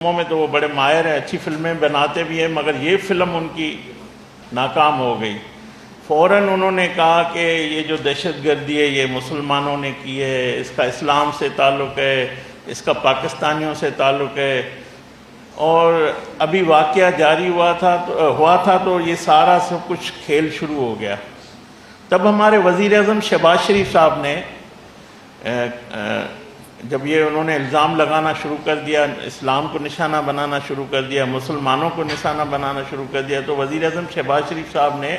میں تو وہ بڑے ماہر ہیں، اچھی فلمیں بناتے بھی ہیں، مگر یہ فلم ان کی ناکام ہو گئی۔ فوراً انہوں نے کہا کہ یہ جو دہشت گردی ہے یہ مسلمانوں نے کی ہے، اس کا اسلام سے تعلق ہے، اس کا پاکستانیوں سے تعلق ہے، اور ابھی واقعہ جاری ہوا تھا تو یہ سارا سب کچھ کھیل شروع ہو گیا۔ تب ہمارے وزیر اعظم شہباز شریف صاحب نے جب یہ انہوں نے الزام لگانا شروع کر دیا، اسلام کو نشانہ بنانا شروع کر دیا، مسلمانوں کو نشانہ بنانا شروع کر دیا، تو وزیر اعظم شہباز شریف صاحب نے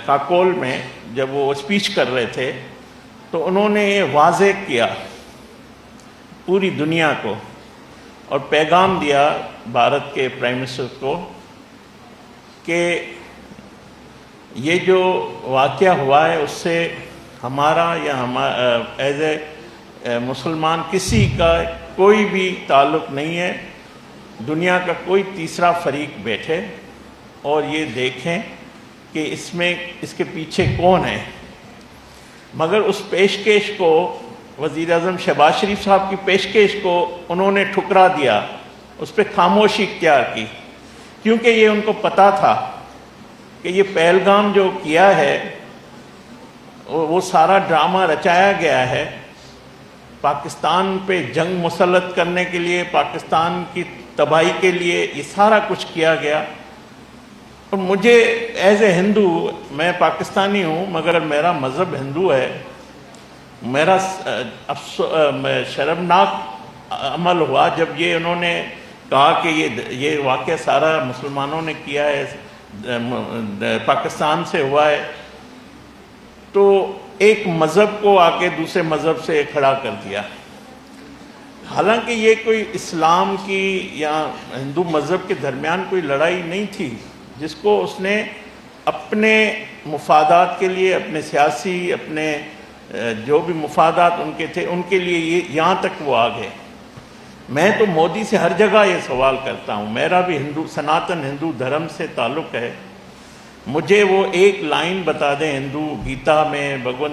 کاکول میں جب وہ اسپیچ کر رہے تھے تو انہوں نے یہ واضح کیا پوری دنیا کو اور پیغام دیا بھارت کے پرائم منسٹر کو کہ یہ جو واقعہ ہوا ہے اس سے ہمارا یا ایز اے مسلمان کسی کا کوئی بھی تعلق نہیں ہے۔ دنیا کا کوئی تیسرا فریق بیٹھے اور یہ دیکھیں کہ اس کے پیچھے کون ہے، مگر اس پیشکش کو وزیر اعظم شہباز شریف صاحب کی پیشکش کو انہوں نے ٹھکرا دیا، اس پہ خاموشی اختیار کی، کیونکہ یہ ان کو پتہ تھا کہ یہ پہلگام جو کیا ہے وہ سارا ڈرامہ رچایا گیا ہے پاکستان پہ جنگ مسلط کرنے کے لیے، پاکستان کی تباہی کے لیے، یہ سارا کچھ کیا گیا۔ اور مجھے ایز اے ہندو، میں پاکستانی ہوں مگر میرا مذہب ہندو ہے، میرا شرمناک عمل ہوا جب یہ انہوں نے کہا کہ یہ واقعہ سارا مسلمانوں نے کیا ہے، پاکستان سے ہوا ہے، تو ایک مذہب کو آ کے دوسرے مذہب سے کھڑا کر دیا۔ حالانکہ یہ کوئی اسلام کی یا ہندو مذہب کے درمیان کوئی لڑائی نہیں تھی، جس کو اس نے اپنے مفادات کے لیے، اپنے سیاسی، اپنے جو بھی مفادات ان کے تھے ان کے لیے یہاں تک وہ آ گئے۔ میں تو مودی سے ہر جگہ یہ سوال کرتا ہوں، میرا بھی سناتن ہندو دھرم سے تعلق ہے، مجھے وہ ایک لائن بتا دیں ہندو گیتا میں، بھگوت